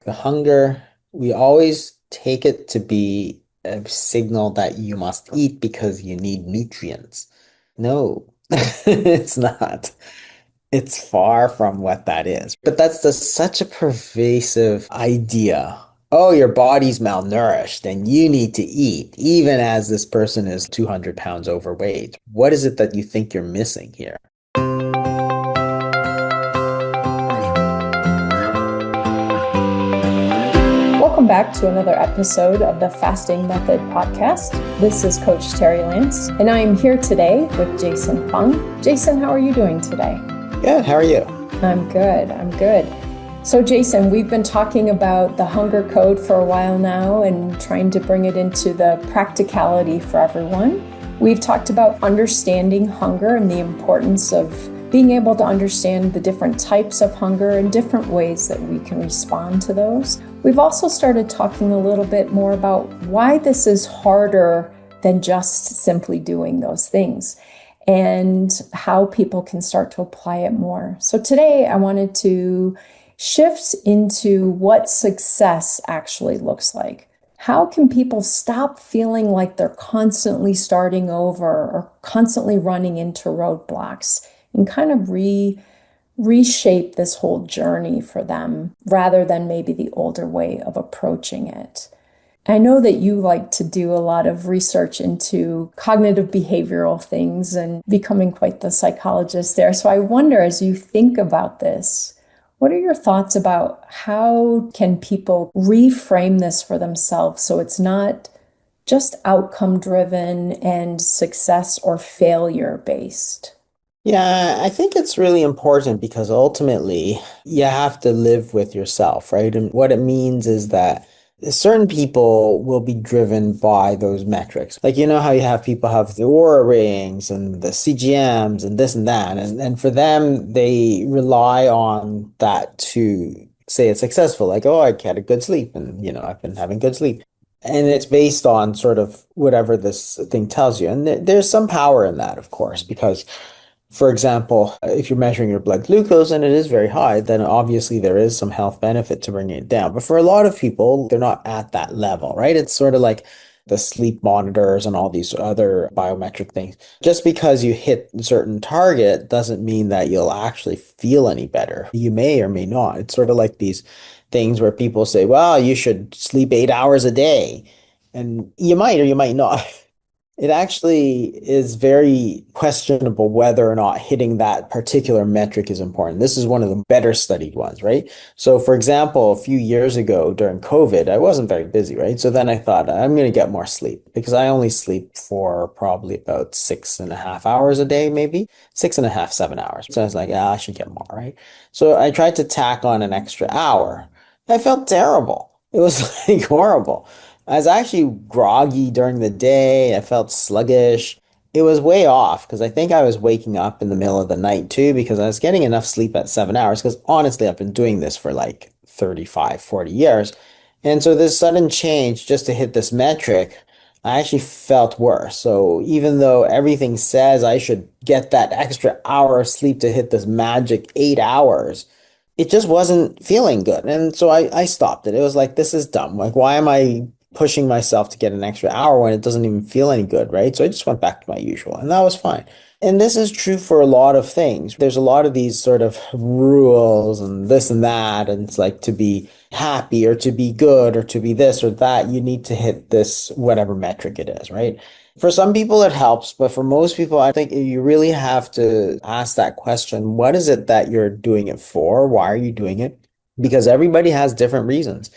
The hunger, we always take it to be a signal that you must eat because you need nutrients. No, it's not. It's far from what that is. But that's such a pervasive idea. Oh, your body's malnourished and you need to eat, even as this person is 200 pounds overweight. What is it that you think you're missing here? Welcome back to another episode of the Fasting Method podcast. This is Coach Terri Lance, and I am here today with Jason Fung. Jason, how are you doing today? Good. How are you? I'm good. I'm good. So, Jason, we've been talking about the hunger code for a while now and trying to bring it into the practicality for everyone. We've talked about understanding hunger and the importance of being able to understand the different types of hunger and different ways that we can respond to those. We've also started talking a little bit more about why this is harder than just simply doing those things and how people can start to apply it more. So today I wanted to shift into what success actually looks like. How can people stop feeling like they're constantly starting over or constantly running into roadblocks and kind of reshape this whole journey for them rather than maybe the older way of approaching it? I know that you like to do a lot of research into cognitive behavioral things and becoming quite the psychologist there. So I wonder, as you think about this, what are your thoughts about how can people reframe this for themselves so it's not just outcome driven and success or failure based? Yeah, I think it's really important because ultimately you have to live with yourself, right? And what it means is that certain people will be driven by those metrics. Like, you know how you have people have the Aura rings and the CGMs and this and that. And for them, they rely on that to say it's successful. Like, oh, I had a good sleep and, I've been having good sleep. And it's based on sort of whatever this thing tells you. And there's some power in that, of course, because for example, if you're measuring your blood glucose and it is very high, then obviously there is some health benefit to bringing it down. But for a lot of people, they're not at that level, right? It's sort of like the sleep monitors and all these other biometric things. Just because you hit a certain target doesn't mean that you'll actually feel any better. You may or may not. It's sort of like these things where people say, well, you should sleep 8 hours a day. And you might or you might not. It actually is very questionable whether or not hitting that particular metric is important. This is one of the better studied ones, right? So, for example, a few years ago during COVID, I wasn't very busy, right? So then I thought I'm going to get more sleep because I only sleep for probably about 6.5 hours a day, maybe 6.5, 7 hours. So I was like, I should get more, right? So I tried to tack on an extra hour. I felt terrible. It was like horrible. I was actually groggy during the day. I felt sluggish. It was way off because I think I was waking up in the middle of the night too because I was getting enough sleep at 7 hours because honestly, I've been doing this for like 35, 40 years. And so this sudden change just to hit this metric, I actually felt worse. So even though everything says I should get that extra hour of sleep to hit this magic 8 hours, it just wasn't feeling good. And so I stopped it. It was like, this is dumb. Like, why am I pushing myself to get an extra hour when it doesn't even feel any good, right? So I just went back to my usual, and that was fine. And this is true for a lot of things. There's a lot of these sort of rules and this and that. And it's like to be happy or to be good or to be this or that, you need to hit this, whatever metric it is, right? For some people, it helps, but for most people, I think you really have to ask that question. What is it that you're doing it for? Why are you doing it? Because everybody has different reasons.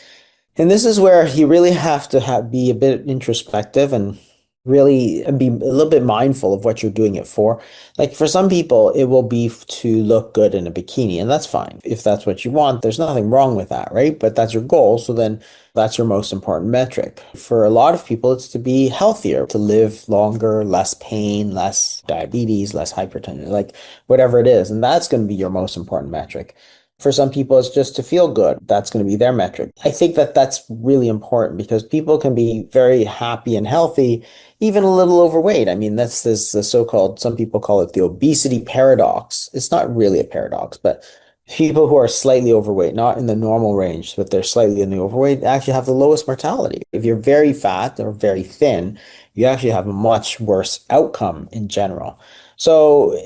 And this is where you really have to be a bit introspective and really be a little bit mindful of what you're doing it for. Like for some people, it will be to look good in a bikini, and that's fine. If that's what you want, there's nothing wrong with that, right? But that's your goal. So then that's your most important metric. For a lot of people, it's to be healthier, to live longer, less pain, less diabetes, less hypertension, like whatever it is. And that's going to be your most important metric. For some people, it's just to feel good. That's going to be their metric. I think that that's really important because people can be very happy and healthy, even a little overweight. I mean, that's the so-called, some people call it the obesity paradox. It's not really a paradox, but People who are slightly overweight, not in the normal range, but they're slightly in the overweight, actually have the lowest mortality. If you're very fat or very thin, you actually have a much worse outcome in general. So,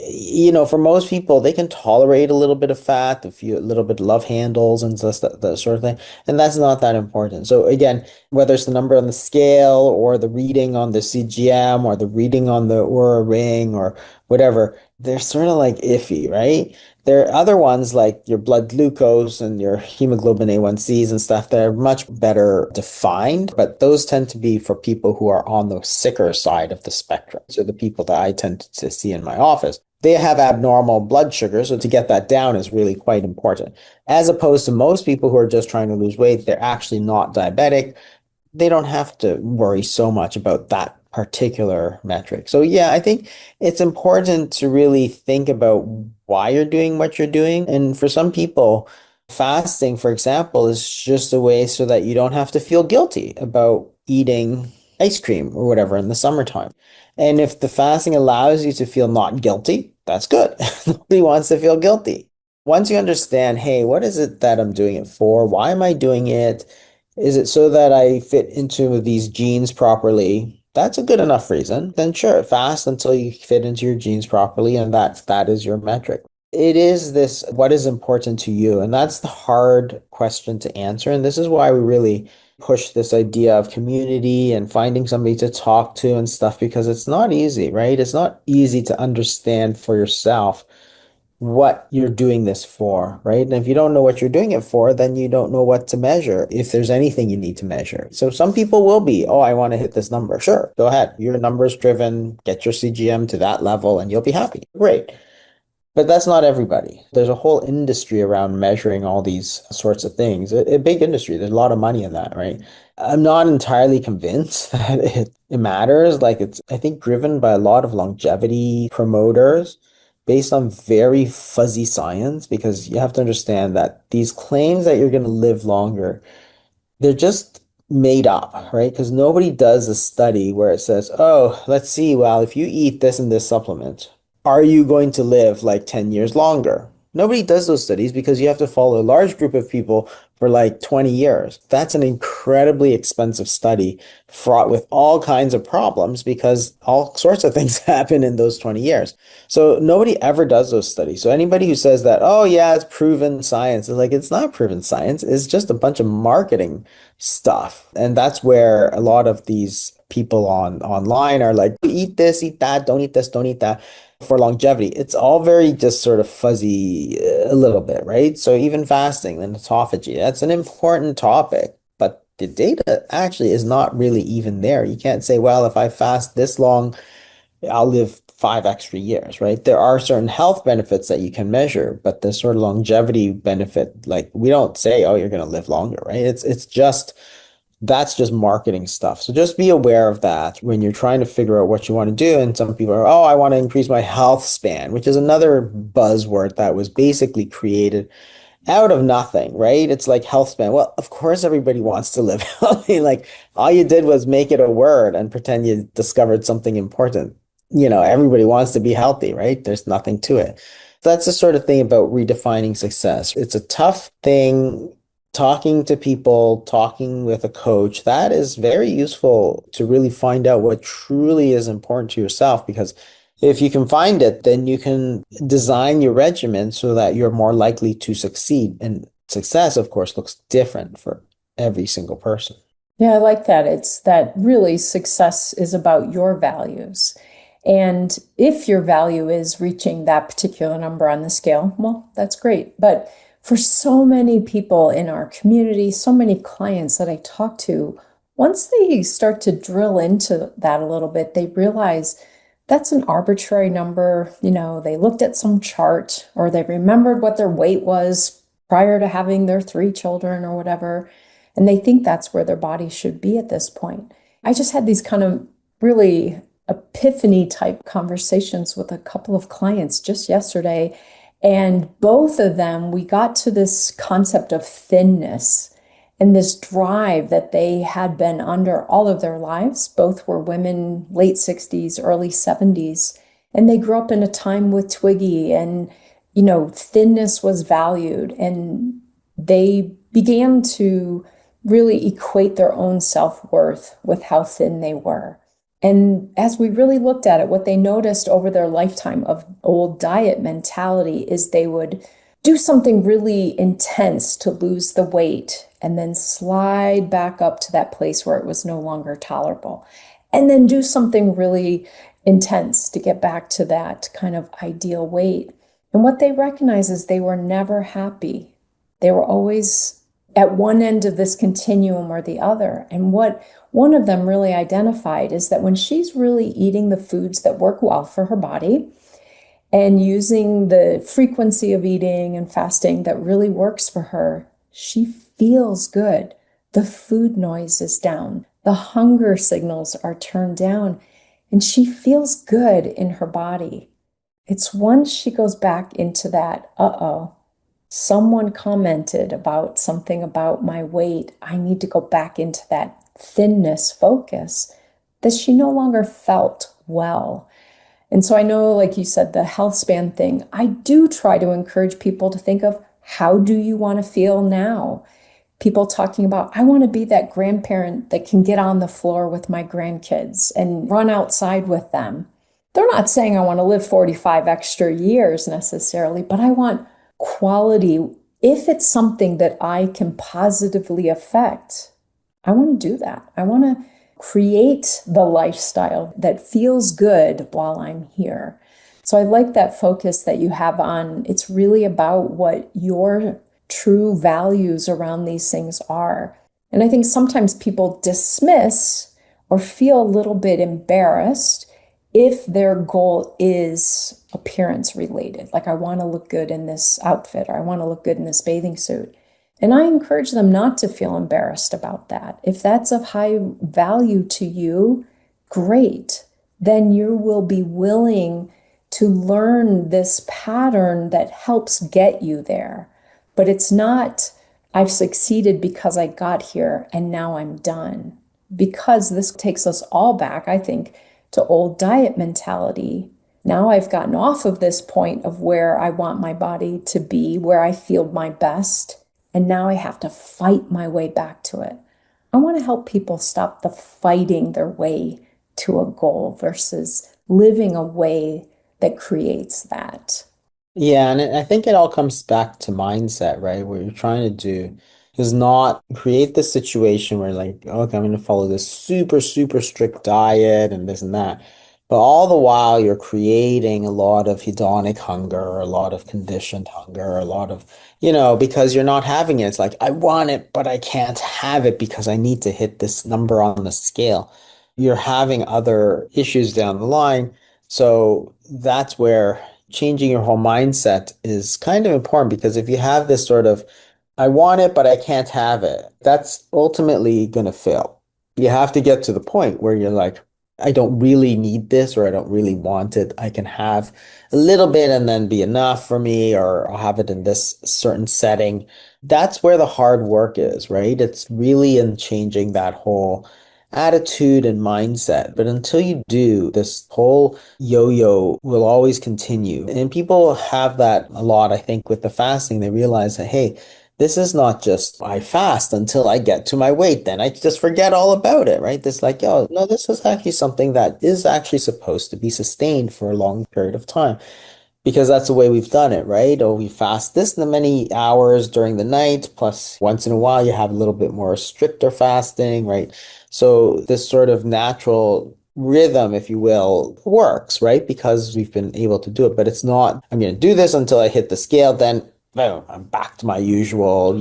for most people, they can tolerate a little bit of fat, a little bit of love handles and just that sort of thing. And that's not that important. So again, whether it's the number on the scale or the reading on the CGM or the reading on the Oura ring or whatever, they're sort of like iffy, right? There are other ones like your blood glucose and your hemoglobin A1Cs and stuff that are much better defined, but those tend to be for people who are on the sicker side of the spectrum. So the people that I tend to see in my office, they have abnormal blood sugar. So to get that down is really quite important. As opposed to most people who are just trying to lose weight, they're actually not diabetic. They don't have to worry so much about that particular metric. So yeah, I think it's important to really think about why you're doing what you're doing. And for some people, fasting, for example, is just a way so that you don't have to feel guilty about eating ice cream or whatever in the summertime. And if the fasting allows you to feel not guilty, that's good. Nobody wants to feel guilty. Once you understand, hey, what is it that I'm doing it for? Why am I doing it? Is it so that I fit into these jeans properly? That's a good enough reason. Then sure, fast until you fit into your jeans properly, and that is your metric. It is this, what is important to you? And that's the hard question to answer. And this is why we really push this idea of community and finding somebody to talk to and stuff, because it's not easy, right? It's not easy to understand for yourself what you're doing this for, right? And if you don't know what you're doing it for, then you don't know what to measure, if there's anything you need to measure. So some people will be, oh, I want to hit this number. Sure, go ahead. You're numbers driven, get your CGM to that level and you'll be happy. Great. But that's not everybody. There's a whole industry around measuring all these sorts of things. A big industry. There's a lot of money in that, right? I'm not entirely convinced that it matters. Like it's, I think, driven by a lot of longevity promoters based on very fuzzy science, because you have to understand that these claims that you're going to live longer, they're just made up, right? Because nobody does a study where it says, oh, let's see, well, if you eat this and this supplement, are you going to live like 10 years longer? Nobody does those studies because you have to follow a large group of people for like 20 years. That's an incredibly expensive study fraught with all kinds of problems because all sorts of things happen in those 20 years. So nobody ever does those studies. So anybody who says that, oh yeah, it's proven science, is like, it's not proven science. It's just a bunch of marketing stuff. And that's where a lot of these people online are like, eat this, eat that, don't eat this, don't eat that for longevity. It's all very just sort of fuzzy a little bit, right? So even fasting and autophagy, that's an important topic, but the data actually is not really even there. You can't say, well, if I fast this long, I'll live 5 extra years, right? There are certain health benefits that you can measure, but the sort of longevity benefit, like we don't say, oh, you're going to live longer, right? It's just that's just marketing stuff. So just be aware of that when you're trying to figure out what you want to do. And some people are, oh, I want to increase my health span, which is another buzzword that was basically created out of nothing, right? It's like health span. Well, of course, everybody wants to live healthy. Like all you did was make it a word and pretend you discovered something important. Everybody wants to be healthy, right? There's nothing to it. That's the sort of thing about redefining success. It's a tough thing. Talking to people, talking with a coach, that is very useful to really find out what truly is important to yourself, because if you can find it, then you can design your regimen so that you're more likely to succeed. And success, of course, looks different for every single person. Yeah, I like that. It's that really success is about your values. And if your value is reaching that particular number on the scale, well, that's great. But for so many people in our community, so many clients that I talk to, once they start to drill into that a little bit, they realize that's an arbitrary number. They looked at some chart or they remembered what their weight was prior to having their 3 children or whatever. And they think that's where their body should be at this point. I just had these kind of really epiphany type conversations with a couple of clients just yesterday. And both of them, we got to this concept of thinness and this drive that they had been under all of their lives. Both were women, late 60s, early 70s. And they grew up in a time with Twiggy and thinness was valued, and they began to really equate their own self-worth with how thin they were. And as we really looked at it, what they noticed over their lifetime of old diet mentality is they would do something really intense to lose the weight and then slide back up to that place where it was no longer tolerable. And then do something really intense to get back to that kind of ideal weight. And what they recognized is they were never happy. They were always at one end of this continuum or the other. And what one of them really identified is that when she's really eating the foods that work well for her body and using the frequency of eating and fasting that really works for her, she feels good. The food noise is down. The hunger signals are turned down, and she feels good in her body. It's once she goes back into that, uh-oh, someone commented about something about my weight. I need to go back into that thinness focus, that she no longer felt well. And so I know, like you said, the health span thing, I do try to encourage people to think of, how do you want to feel now? People talking about, I want to be that grandparent that can get on the floor with my grandkids and run outside with them. They're not saying I want to live 45 extra years necessarily, but I want quality. If it's something that I can positively affect, I want to do that. I want to create the lifestyle that feels good while I'm here. So I like that focus that you have on, it's really about what your true values around these things are. And I think sometimes people dismiss or feel a little bit embarrassed if their goal is appearance related. Like, I want to look good in this outfit, or I want to look good in this bathing suit. And I encourage them not to feel embarrassed about that. If that's of high value to you, great. Then you will be willing to learn this pattern that helps get you there. But it's not, I've succeeded because I got here and now I'm done. Because this takes us all back, I think, to old diet mentality. Now I've gotten off of this point of where I want my body to be, where I feel my best, and now I have to fight my way back to it. I want to help people stop the fighting their way to a goal versus living a way that creates that. Yeah, and I think it all comes back to mindset, right? What you're trying to do is not create this situation where, like, okay, I'm going to follow this super, super strict diet and this and that. But all the while, you're creating a lot of hedonic hunger, a lot of conditioned hunger, a lot of, because you're not having it. It's like, I want it, but I can't have it because I need to hit this number on the scale. You're having other issues down the line. So that's where changing your whole mindset is kind of important, because if you have this sort of, I want it, but I can't have it, that's ultimately going to fail. You have to get to the point where you're like, I don't really need this, or I don't really want it. I can have a little bit and then be enough for me, or I'll have it in this certain setting. That's where the hard work is, right? It's really in changing that whole attitude and mindset. But until you do, this whole yo-yo will always continue. And people have that a lot, I think, with the fasting. They realize that, hey, this is not just I fast until I get to my weight, then I just forget all about it, right? This like, yo, no, this is actually something that is actually supposed to be sustained for a long period of time, because that's the way we've done it, right? Or we fast this many hours during the night, plus once in a while you have a little bit more stricter fasting, right? So this sort of natural rhythm, if you will, works, right? Because we've been able to do it, but it's not, I'm going to do this until I hit the scale, then boom, I'm back to my usual,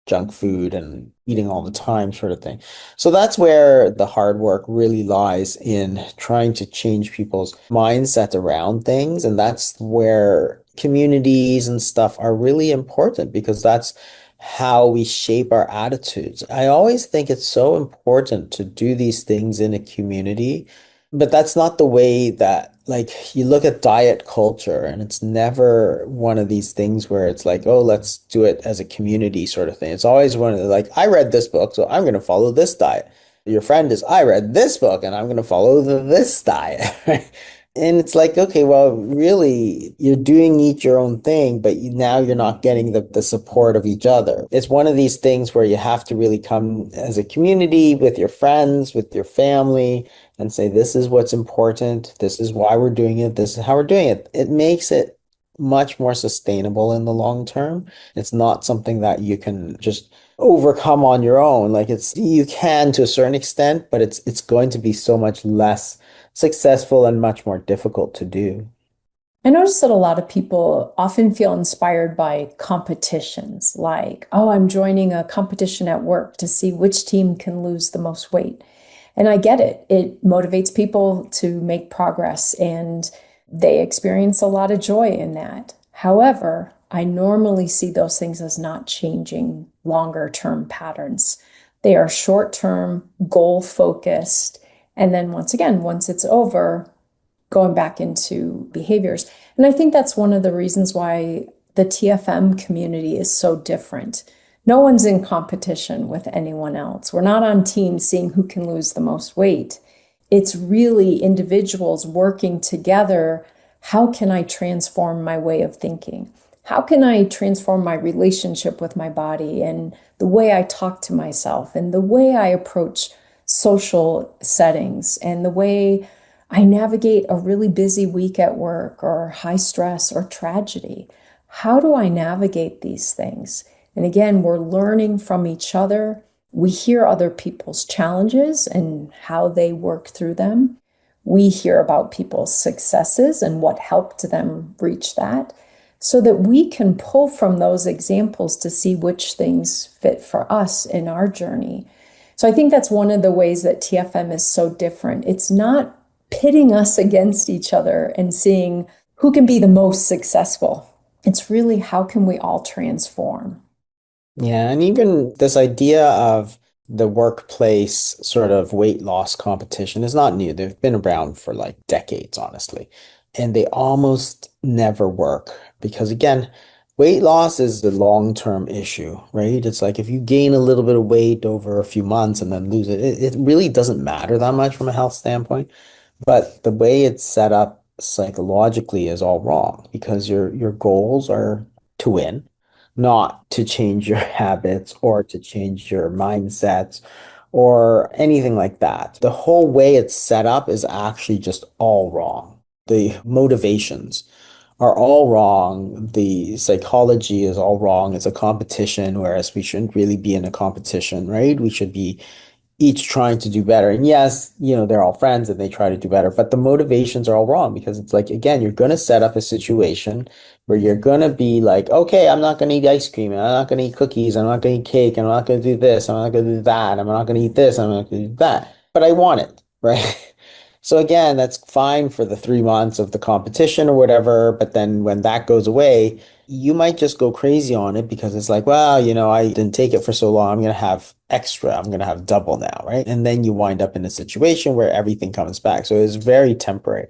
junk food and eating all the time sort of thing. So that's where the hard work really lies, in trying to change people's mindset around things. And that's where communities and stuff are really important, because that's how we shape our attitudes. I always think it's so important to do these things in a community, but that's not the way that, like, you look at diet culture, and it's never one of these things where it's like, oh, let's do it as a community sort of thing. It's always one of the, like, I read this book, so I'm going to follow this diet. Your friend is, I read this book and I'm going to follow this diet. And it's like, okay, well, really, you're doing each your own thing, but now you're not getting the support of each other. It's one of these things where you have to really come as a community with your friends, with your family, and say, this is what's important. This is why we're doing it. This is how we're doing it. It makes it much more sustainable in the long term. It's not something that you can just overcome on your own. Like you can to a certain extent, but it's going to be so much less successful and much more difficult to do. I notice that a lot of people often feel inspired by competitions, like, oh, I'm joining a competition at work to see which team can lose the most weight. And I get it. It motivates people to make progress and they experience a lot of joy in that. However, I normally see those things as not changing longer term patterns. They are short term, goal focused. And then once again, once it's over, going back into behaviors. And I think that's one of the reasons why the TFM community is so different. No one's in competition with anyone else. We're not on teams seeing who can lose the most weight. It's really individuals working together. How can I transform my way of thinking? How can I transform my relationship with my body and the way I talk to myself and the way I approach social settings and the way I navigate a really busy week at work or high stress or tragedy? How do I navigate these things? And again, we're learning from each other. We hear other people's challenges and how they work through them. We hear about people's successes and what helped them reach that so that we can pull from those examples to see which things fit for us in our journey. So I think that's one of the ways that TFM is so different. It's not pitting us against each other and seeing who can be the most successful. It's really how can we all transform? Yeah, and even this idea of the workplace sort of weight loss competition is not new. They've been around for like decades, honestly. And they almost never work because, again, weight loss is the long-term issue, right? It's like if you gain a little bit of weight over a few months and then lose it, it really doesn't matter that much from a health standpoint. But the way it's set up psychologically is all wrong because your goals are to win, not to change your habits or to change your mindsets or anything like that. The whole way it's set up is actually just all wrong. The motivations are all wrong. The psychology is all wrong. It's a competition, whereas we shouldn't really be in a competition, right? We should be each trying to do better. And yes, they're all friends and they try to do better, but the motivations are all wrong because it's like, again, you're going to set up a situation where you're going to be like, okay, I'm not going to eat ice cream. And I'm not going to eat cookies. I'm not going to eat cake. I'm not going to do this. I'm not going to do that. I'm not going to eat this. I'm not going to do that. But I want it, right? So again, that's fine for the 3 months of the competition or whatever. But then when that goes away, you might just go crazy on it because it's like, well, I didn't take it for so long. I'm going to have extra. I'm going to have double now, right? And then you wind up in a situation where everything comes back. So it's very temporary.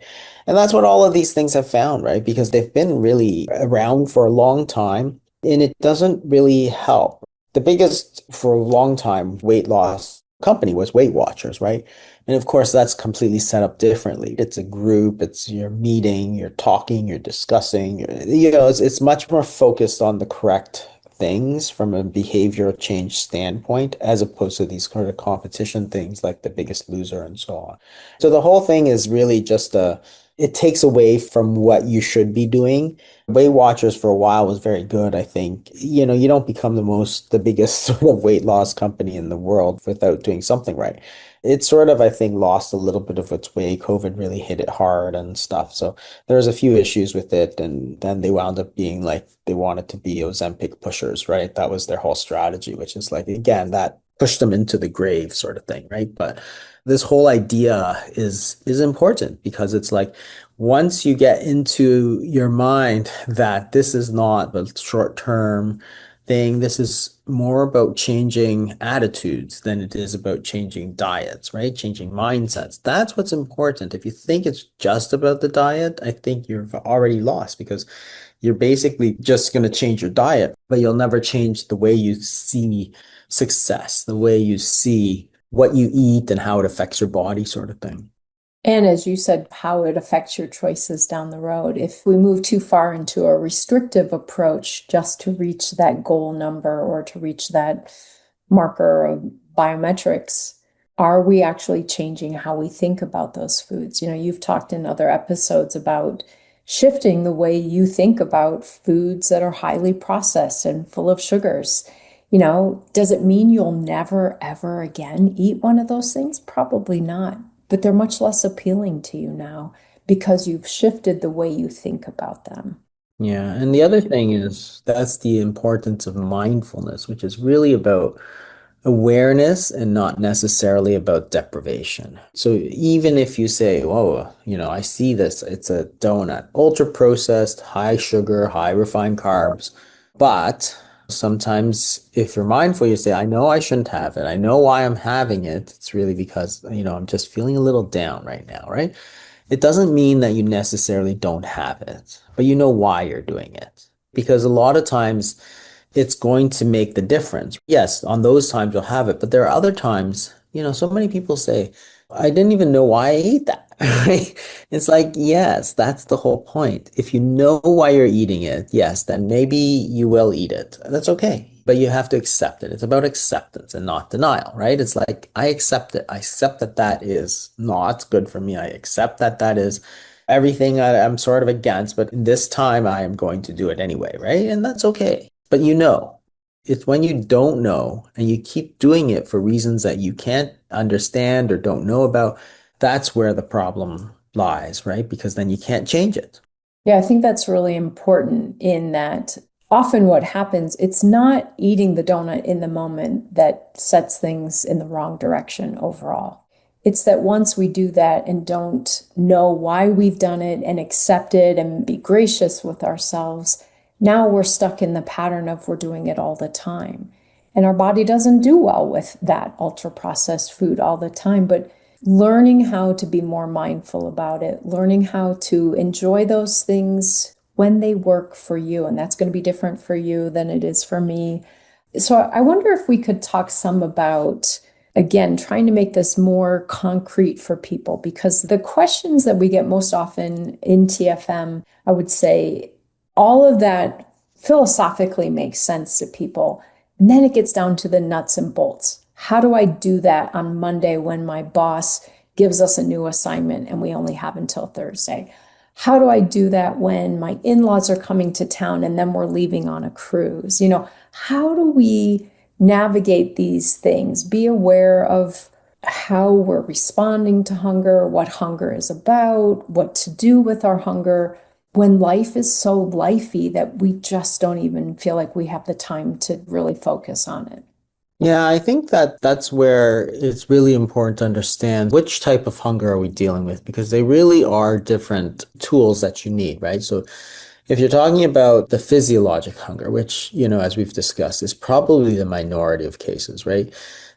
And that's what all of these things have found, right? Because they've been really around for a long time and it doesn't really help. The biggest for a long time weight loss company was Weight Watchers, right? And of course, that's completely set up differently. It's a group, it's you're meeting, you're talking, you're discussing, it's much more focused on the correct things from a behavior change standpoint, as opposed to these kind of competition things like The Biggest Loser and so on. So the whole thing is really just it takes away from what you should be doing. Weight Watchers for a while was very good, I think. You don't become the biggest sort of weight loss company in the world without doing something right. It sort of, I think, lost a little bit of its way. COVID really hit it hard and stuff. So there was a few issues with it. And then they wound up being like, they wanted to be Ozempic pushers, right? That was their whole strategy, which is like, again, that pushed them into the grave sort of thing, right? But this whole idea is important because it's like once you get into your mind that this is not a short-term thing, this is more about changing attitudes than it is about changing diets, right? Changing mindsets. That's what's important. If you think it's just about the diet, I think you've already lost because you're basically just going to change your diet, but you'll never change the way you see success, the way you see what you eat and how it affects your body, sort of thing. And as you said, how it affects your choices down the road. If we move too far into a restrictive approach just to reach that goal number or to reach that marker of biometrics, are we actually changing how we think about those foods? You know, you've talked in other episodes about shifting the way you think about foods that are highly processed and full of sugars. You know, does it mean you'll never, ever again eat one of those things? Probably not, but they're much less appealing to you now because you've shifted the way you think about them. Yeah, and the other thing is that's the importance of mindfulness, which is really about awareness and not necessarily about deprivation. So even if you say, "Oh, I see this, it's a donut, ultra processed, high sugar, high refined carbs," but sometimes if you're mindful, you say, "I know I shouldn't have it. I know why I'm having it. It's really because, I'm just feeling a little down right now, right?" It doesn't mean that you necessarily don't have it, but you know why you're doing it. Because a lot of times it's going to make the difference. Yes, on those times you'll have it, but there are other times, so many people say, I didn't even know why I ate that. Right? It's like, yes, that's the whole point. If you know why you're eating it, yes, then maybe you will eat it. That's okay. But you have to accept it. It's about acceptance and not denial, right? It's like, I accept it. I accept that that is not good for me. I accept that that is everything I'm sort of against, but this time I am going to do it anyway, right? And that's okay. But it's when you don't know and you keep doing it for reasons that you can't understand or don't know about, that's where the problem lies, right? Because then you can't change it. Yeah, I think that's really important in that often what happens, it's not eating the donut in the moment that sets things in the wrong direction overall. It's that once we do that and don't know why we've done it and accept it and be gracious with ourselves, now we're stuck in the pattern of we're doing it all the time. And our body doesn't do well with that ultra processed food all the time. But learning how to be more mindful about it, learning how to enjoy those things when they work for you. And that's going to be different for you than it is for me. So I wonder if we could talk some about, again, trying to make this more concrete for people, because the questions that we get most often in TFM, I would say all of that philosophically makes sense to people. And then it gets down to the nuts and bolts. How do I do that on Monday when my boss gives us a new assignment and we only have until Thursday? How do I do that when my in-laws are coming to town and then we're leaving on a cruise? You know, how do we navigate these things? Be aware of how we're responding to hunger, what hunger is about, what to do with our hunger when life is so lifey that we just don't even feel like we have the time to really focus on it. Yeah, I think that that's where it's really important to understand which type of hunger are we dealing with because they really are different tools that you need, right? So if you're talking about the physiologic hunger, which, as we've discussed, is probably the minority of cases, right?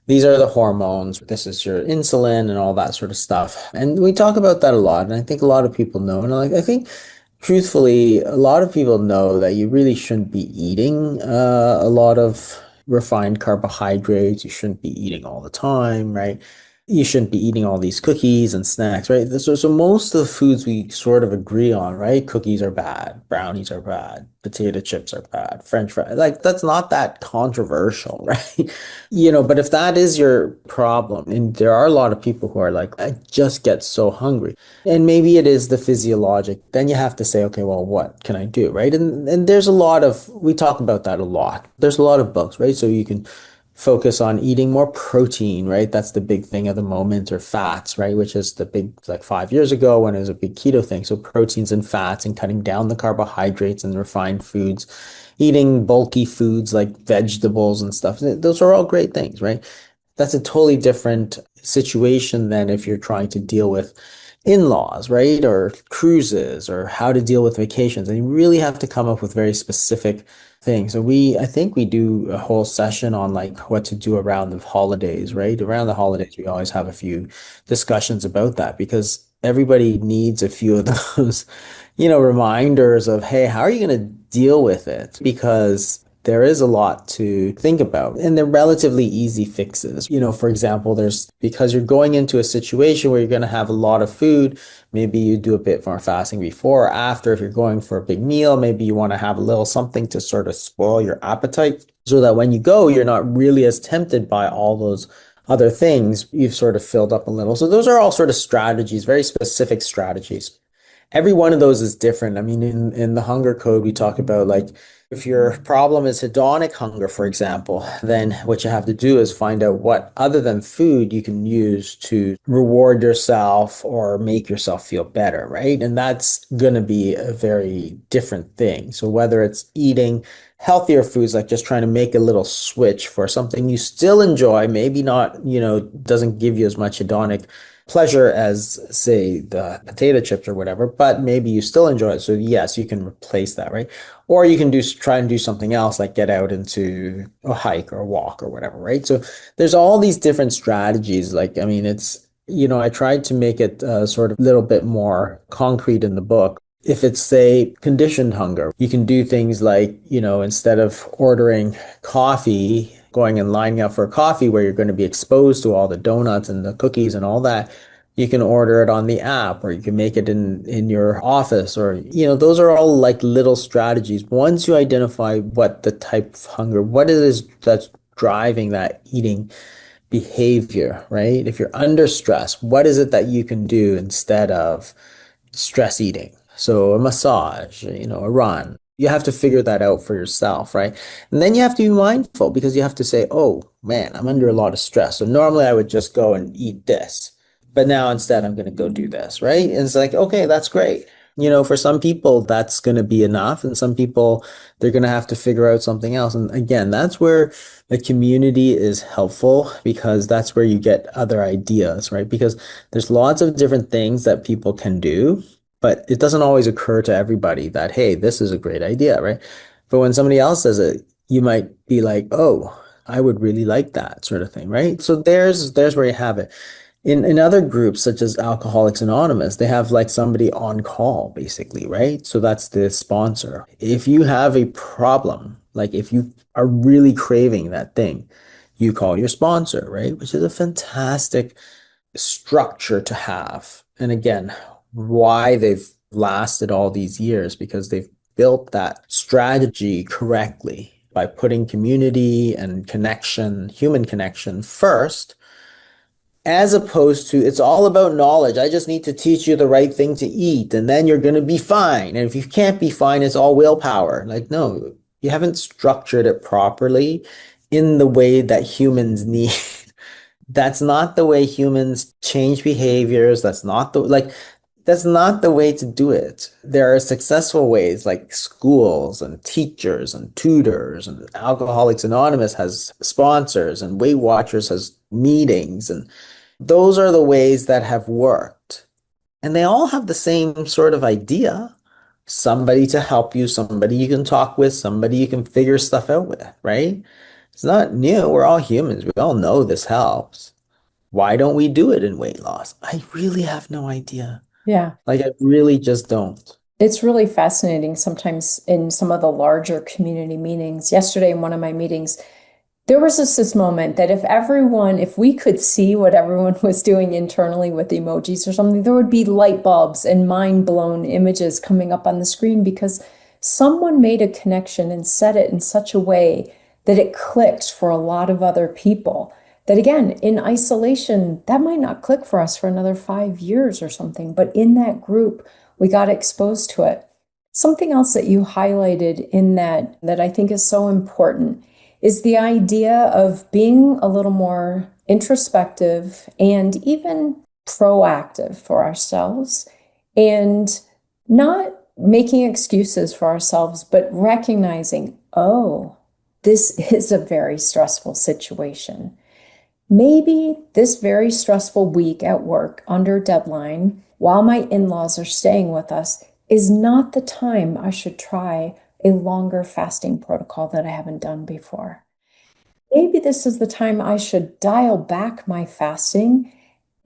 These are the hormones. This is your insulin and all that sort of stuff. And we talk about that a lot. And I think a lot of people know. And I think truthfully, a lot of people know that you really shouldn't be eating a lot of refined carbohydrates. You shouldn't be eating all the time, right? You shouldn't be eating all these cookies and snacks, right? So most of the foods we sort of agree on, right? Cookies are bad, brownies are bad, potato chips are bad, French fries, like that's not that controversial, right? But if that is your problem, and there are a lot of people who are like, I just get so hungry. And maybe it is the physiologic. Then you have to say, okay, well, what can I do, right? And there's a lot of we talk about that a lot. There's a lot of books, right? So you can focus on eating more protein, right? That's the big thing at the moment, or fats, right? Which is the big, like 5 years ago when it was a big keto thing. So proteins and fats and cutting down the carbohydrates and refined foods, eating bulky foods like vegetables and stuff. Those are all great things, right? That's a totally different situation than if you're trying to deal with in-laws, right? Or cruises or how to deal with vacations. And you really have to come up with very specific things. So I think we do a whole session on like what to do around the holidays, right? Around the holidays, we always have a few discussions about that because everybody needs a few of those, reminders of, hey, how are you going to deal with it? Because there is a lot to think about, and they're relatively easy fixes. For example, because you're going into a situation where you're going to have a lot of food, maybe you do a bit more fasting before or after. If you're going for a big meal, maybe you want to have a little something to sort of spoil your appetite so that when you go, you're not really as tempted by all those other things. You've sort of filled up a little. So those are all sort of strategies, very specific strategies. Every one of those is different. I mean, in the hunger code, we talk about like if your problem is hedonic hunger, for example, then what you have to do is find out what other than food you can use to reward yourself or make yourself feel better, right? And that's going to be a very different thing. So whether it's eating healthier foods, like just trying to make a little switch for something you still enjoy, maybe not, doesn't give you as much hedonic pleasure as, say, the potato chips or whatever, but maybe you still enjoy it. So yes, you can replace that, right? Or you can try and do something else, like get out into a hike or a walk or whatever, right? So there's all these different strategies. Like, I mean, I tried to make it sort of a little bit more concrete in the book. If it's, say, conditioned hunger, you can do things like, instead of ordering coffee, going and lining up for coffee where you're going to be exposed to all the donuts and the cookies and all that, you can order it on the app, or you can make it in your office, or those are all like little strategies. Once you identify what the type of hunger, what it is that's driving that eating behavior, right? If you're under stress, what is it that you can do instead of stress eating? So a massage, a run. You have to figure that out for yourself, right? And then you have to be mindful, because you have to say, oh man, I'm under a lot of stress. So normally I would just go and eat this, but now instead I'm going to go do this, right? And it's like, okay, that's great. For some people that's going to be enough, and some people they're going to have to figure out something else. And again, that's where the community is helpful, because that's where you get other ideas, right? Because there's lots of different things that people can do, but it doesn't always occur to everybody that, hey, this is a great idea, right? But when somebody else says it, you might be like, oh, I would really like that sort of thing, right? So there's where you have it. In other groups, such as Alcoholics Anonymous, they have like somebody on call, basically, right? So that's the sponsor. If you have a problem, like if you are really craving that thing, you call your sponsor, right? Which is a fantastic structure to have. And again, why they've lasted all these years, because they've built that strategy correctly by putting community and connection, human connection first, as opposed to it's all about knowledge. I just need to teach you the right thing to eat, and then you're going to be fine. And if you can't be fine, it's all willpower. Like, no, you haven't structured it properly in the way that humans need. That's not the way humans change behaviors. That's not the way to do it. There are successful ways, like schools and teachers and tutors, and Alcoholics Anonymous has sponsors, and Weight Watchers has meetings, and those are the ways that have worked. And they all have the same sort of idea. Somebody to help you, somebody you can talk with, somebody you can figure stuff out with, right? It's not new. We're all humans. We all know this helps. Why don't we do it in weight loss? I really have no idea. Yeah. Like, I really just don't. It's really fascinating sometimes in some of the larger community meetings. Yesterday, in one of my meetings, there was just this moment that if we could see what everyone was doing internally with emojis or something, there would be light bulbs and mind blown images coming up on the screen, because someone made a connection and said it in such a way that it clicked for a lot of other people. That again, in isolation, that might not click for us for another 5 years or something, but in that group, we got exposed to it. Something else that you highlighted in that I think is so important is the idea of being a little more introspective and even proactive for ourselves, and not making excuses for ourselves, but recognizing, oh, this is a very stressful situation. Maybe this very stressful week at work under deadline, while my in-laws are staying with us, is not the time I should try a longer fasting protocol that I haven't done before. Maybe this is the time I should dial back my fasting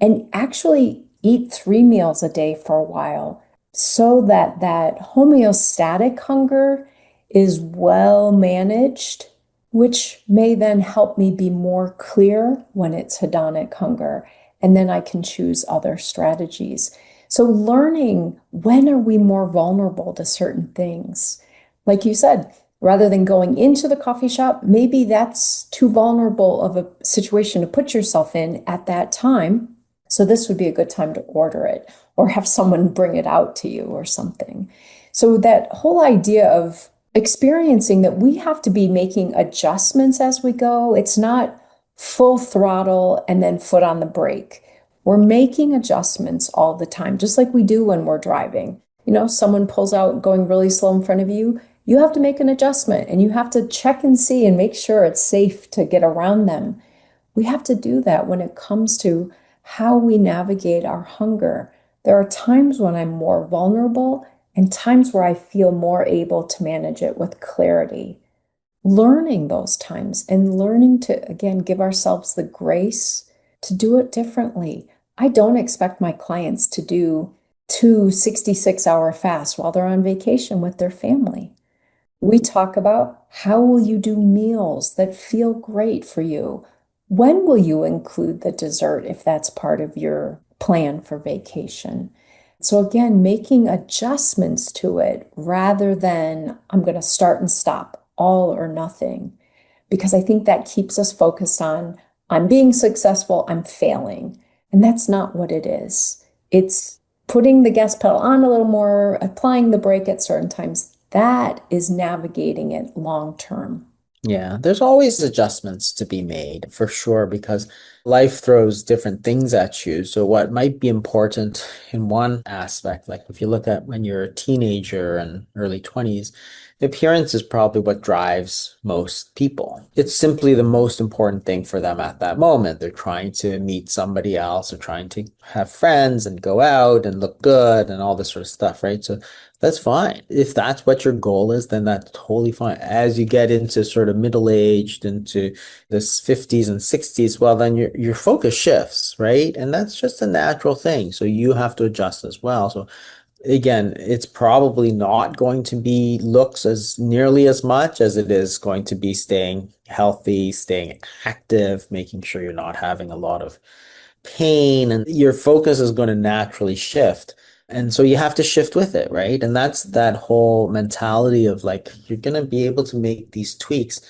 and actually eat 3 meals a day for a while, so that that homeostatic hunger is well managed, which may then help me be more clear when it's hedonic hunger. And then I can choose other strategies. So learning when are we more vulnerable to certain things? Like you said, rather than going into the coffee shop, maybe that's too vulnerable of a situation to put yourself in at that time. So this would be a good time to order it or have someone bring it out to you or something. So that whole idea of experiencing that we have to be making adjustments as we go. It's not full throttle and then foot on the brake. We're making adjustments all the time, just like we do when we're driving. Someone pulls out going really slow in front of you. You have to make an adjustment and you have to check and see and make sure it's safe to get around them. We have to do that when it comes to how we navigate our hunger. There are times when I'm more vulnerable and times where I feel more able to manage it with clarity. Learning those times and learning to, again, give ourselves the grace to do it differently. I don't expect my clients to do two 66-hour fasts while they're on vacation with their family. We talk about how will you do meals that feel great for you? When will you include the dessert if that's part of your plan for vacation? So again, making adjustments to it rather than I'm going to start and stop, all or nothing, because I think that keeps us focused on I'm being successful, I'm failing. And that's not what it is. It's putting the gas pedal on a little more, applying the brake at certain times. That is navigating it long term. Yeah, there's always adjustments to be made for sure because life throws different things at you. So, what might be important in one aspect, like if you look at when you're a teenager and early 20s, appearance is probably what drives most people. It's simply the most important thing for them at that moment. They're trying to meet somebody else, they're trying to have friends and go out and look good and all this sort of stuff, right? So, that's fine. If that's what your goal is, then that's totally fine. As you get into sort of middle-aged, into this 50s and 60s, well, then your focus shifts, right? And that's just a natural thing. So you have to adjust as well. So again, it's probably not going to be looks as nearly as much as it is going to be staying healthy, staying active, making sure you're not having a lot of pain, and your focus is going to naturally shift. And so you have to shift with it, right? And that's that whole mentality of like, you're going to be able to make these tweaks,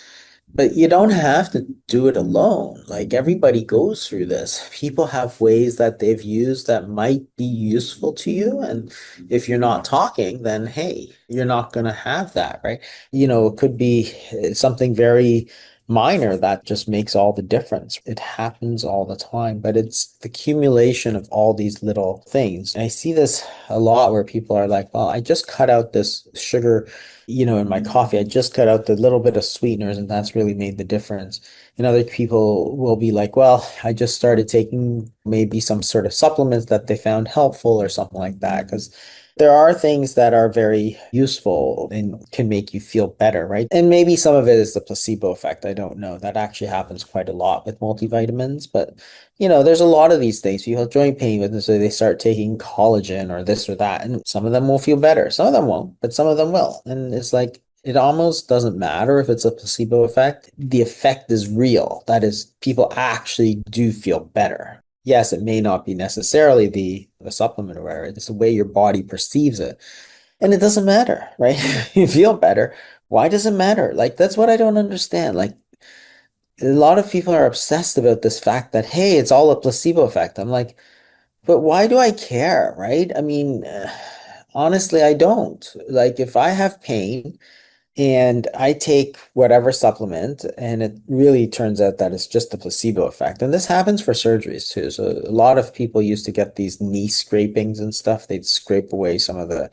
but you don't have to do it alone. Like everybody goes through this. People have ways that they've used that might be useful to you. And if you're not talking, then hey, you're not going to have that, right? It could be something very minor that just makes all the difference. It happens all the time, but it's the accumulation of all these little things. And I see this a lot where people are like, well, I just cut out this sugar, in my coffee. I just cut out the little bit of sweeteners and that's really made the difference. And other people will be like, well, I just started taking maybe some sort of supplements that they found helpful or something like that. Because there are things that are very useful and can make you feel better, right? And maybe some of it is the placebo effect. I don't know. That actually happens quite a lot with multivitamins, but there's a lot of these things. People have joint pain with them, so they start taking collagen or this or that, and some of them will feel better. Some of them won't, but some of them will. And it's like it almost doesn't matter if it's a placebo effect. The effect is real. That is, people actually do feel better. Yes, it may not be necessarily the supplement or whatever. It's the way your body perceives it. And it doesn't matter, right? You feel better. Why does it matter? Like, that's what I don't understand. Like, a lot of people are obsessed about this fact that, hey, it's all a placebo effect. I'm like, but why do I care, right? I mean, honestly, I don't. Like, if I have pain, and I take whatever supplement, and it really turns out that it's just the placebo effect. And this happens for surgeries too. So a lot of people used to get these knee scrapings and stuff. They'd scrape away some of the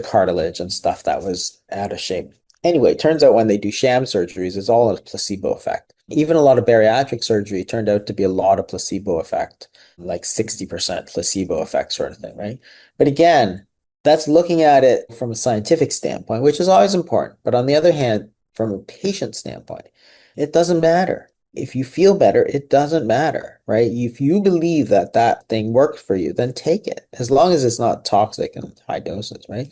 cartilage and stuff that was out of shape. Anyway, it turns out when they do sham surgeries, it's all a placebo effect. Even a lot of bariatric surgery turned out to be a lot of placebo effect, like 60% placebo effect sort of thing, right? But again, that's looking at it from a scientific standpoint, which is always important. But on the other hand, from a patient standpoint, it doesn't matter. If you feel better, it doesn't matter, right? If you believe that that thing works for you, then take it. As long as it's not toxic and high doses, right?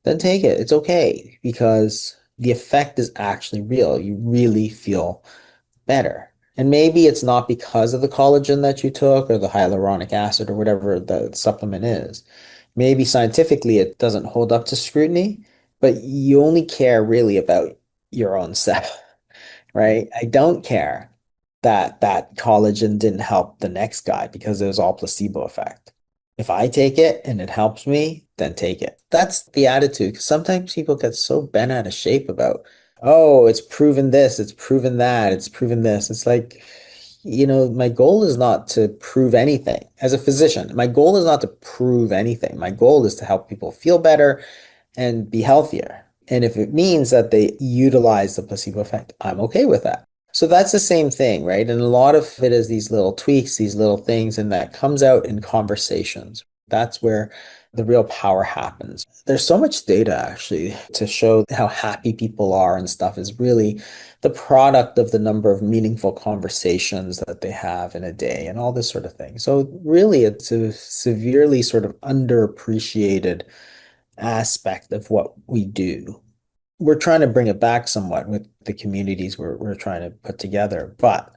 Then take it. It's okay because the effect is actually real. You really feel better. And maybe it's not because of the collagen that you took or the hyaluronic acid or whatever the supplement is. Maybe scientifically it doesn't hold up to scrutiny, but you only care really about your own self, right? I don't care that that collagen didn't help the next guy because it was all placebo effect. If I take it and it helps me, then take it. That's the attitude. 'Cause sometimes people get so bent out of shape about, oh, it's proven this, it's proven that, it's proven this. It's like, my goal is not to prove anything. As a physician, my goal is not to prove anything. My goal is to help people feel better and be healthier. And if it means that they utilize the placebo effect, I'm okay with that. So that's the same thing, right? And a lot of it is these little tweaks, these little things, and that comes out in conversations. That's where the real power happens. There's so much data actually to show how happy people are and stuff is really the product of the number of meaningful conversations that they have in a day and all this sort of thing. So really it's a severely sort of underappreciated aspect of what we do. We're trying to bring it back somewhat with the communities we're trying to put together. But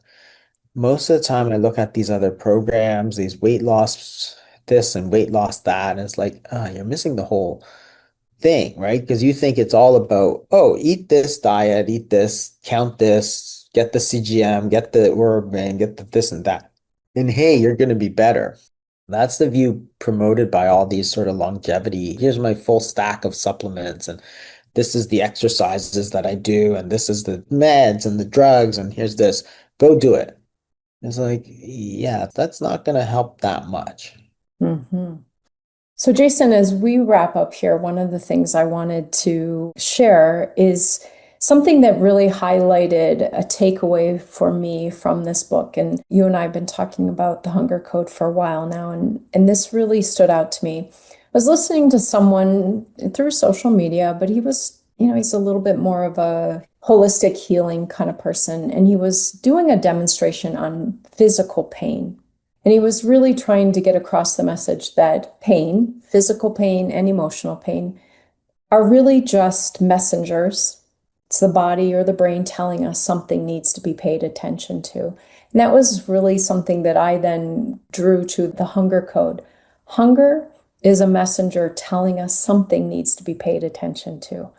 most of the time, I look at these other programs, these weight loss this and weight loss that, and it's like, you're missing the whole thing, right? Because you think it's all about, oh, eat this diet, eat this, count this, get the CGM, get the Urban, get the this and that. And hey, you're going to be better. That's the view promoted by all these sort of longevity. Here's my full stack of supplements, and this is the exercises that I do, and this is the meds and the drugs, and here's this. Go do it. It's like, yeah, that's not going to help that much. Mhm. So, Jason, as we wrap up here, one of the things I wanted to share is something that really highlighted a takeaway for me from this book. And you and I have been talking about the hunger code for a while now, and this really stood out to me. I was listening to someone through social media, but he was, he's a little bit more of a holistic healing kind of person, and he was doing a demonstration on physical pain. And he was really trying to get across the message that pain, physical pain and emotional pain, are really just messengers. It's the body or the brain telling us something needs to be paid attention to. And that was really something that I then drew to the hunger code. Hunger is a messenger telling us something needs to be paid attention to,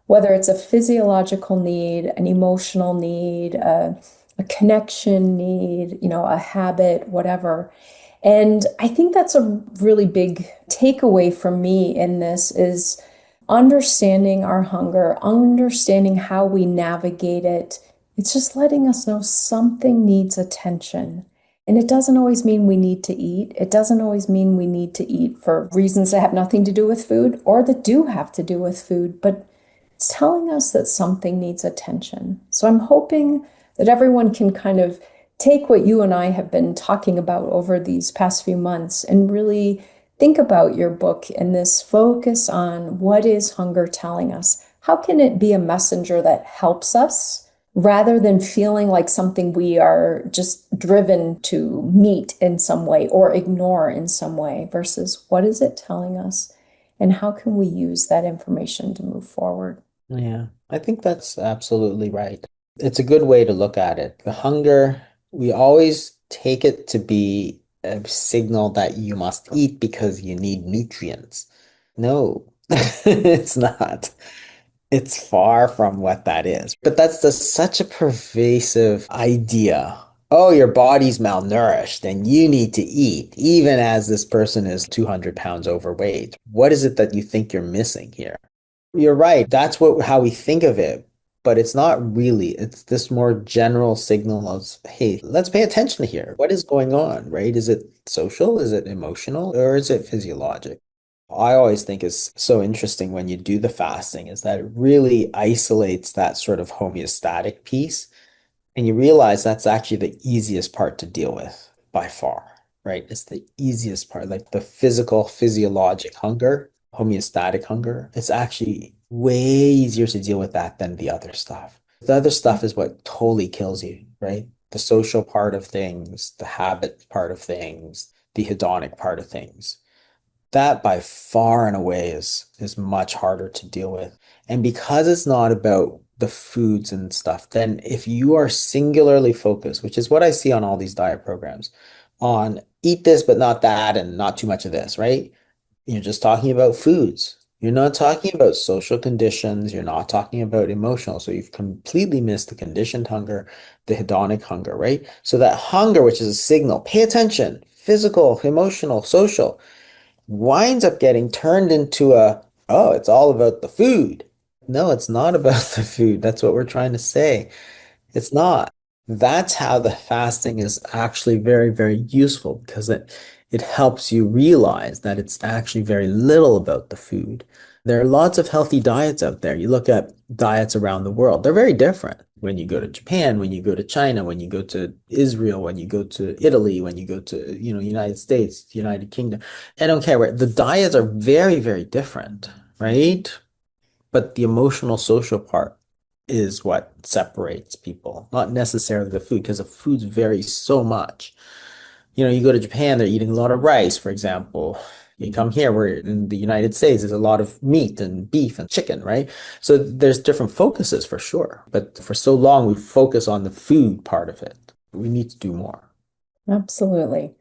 whether it's a physiological need, an emotional need, a connection need, a habit, whatever. And I think that's a really big takeaway for me in this is understanding our hunger, understanding how we navigate it. It's just letting us know something needs attention. And it doesn't always mean we need to eat. It doesn't always mean we need to eat for reasons that have nothing to do with food or that do have to do with food, but it's telling us that something needs attention. So I'm hoping that everyone can kind of take what you and I have been talking about over these past few months and really think about your book and this focus on what is hunger telling us? How can it be a messenger that helps us rather than feeling like something we are just driven to meet in some way or ignore in some way versus what is it telling us? And how can we use that information to move forward? Yeah, I think that's absolutely right. It's a good way to look at it. The hunger, we always take it to be a signal that you must eat because you need nutrients. No, it's not. It's far from what that is. But that's such a pervasive idea. Oh, your body's malnourished and you need to eat, even as this person is 200 pounds overweight. What is it that you think you're missing here? You're right. That's what how we think of it, but it's not really. It's this more general signal of, hey, let's pay attention here. What is going on, right? Is it social? Is it emotional? Or is it physiologic? I always think is so interesting when you do the fasting is that it really isolates that sort of homeostatic piece. And you realize that's actually the easiest part to deal with by far, right? It's the easiest part, like the physical, physiologic hunger, homeostatic hunger. It's actually way easier to deal with that than the other stuff. The other stuff is what totally kills you, right? The social part of things, the habit part of things, the hedonic part of things. That by far and away is much harder to deal with. And because it's not about the foods and stuff, then if you are singularly focused, which is what I see on all these diet programs, on eat this but not that and not too much of this, right? You're just talking about foods. You're not talking about social conditions. You're not talking about emotional. So you've completely missed the conditioned hunger, the hedonic hunger, right? So that hunger, which is a signal, pay attention, physical, emotional, social, winds up getting turned into oh, it's all about the food. No, it's not about the food. That's what we're trying to say. It's not. That's how the fasting is actually very, very useful because it helps you realize that it's actually very little about the food. There are lots of healthy diets out there. You look at diets around the world, they're very different. When you go to Japan, when you go to China, when you go to Israel, when you go to Italy, when you go to, United States, United Kingdom. I don't care where the diets are very, very different, right? But the emotional social part is what separates people, not necessarily the food, because the foods vary so much. You go to Japan, they're eating a lot of rice, for example. You come here, we're in the United States, there's a lot of meat and beef and chicken, right? So there's different focuses for sure. But for so long, we focus on the food part of it. We need to do more. Absolutely.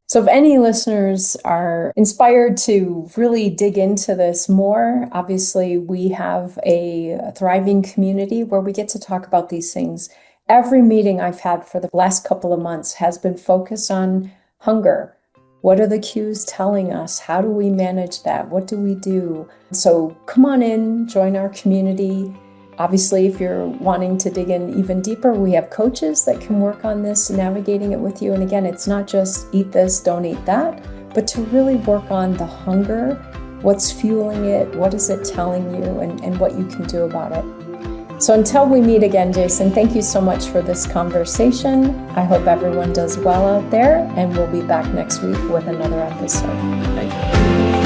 So if any listeners are inspired to really dig into this more, obviously we have a thriving community where we get to talk about these things. Every meeting I've had for the last couple of months has been focused on hunger. What are the cues telling us? How do we manage that? What do we do? So come on in, join our community. Obviously, if you're wanting to dig in even deeper, we have coaches that can work on this, navigating it with you. And again, it's not just eat this, don't eat that, but to really work on the hunger, what's fueling it, what is it telling you, and what you can do about it. So until we meet again, Jason, thank you so much for this conversation. I hope everyone does well out there, and we'll be back next week with another episode. Thank you.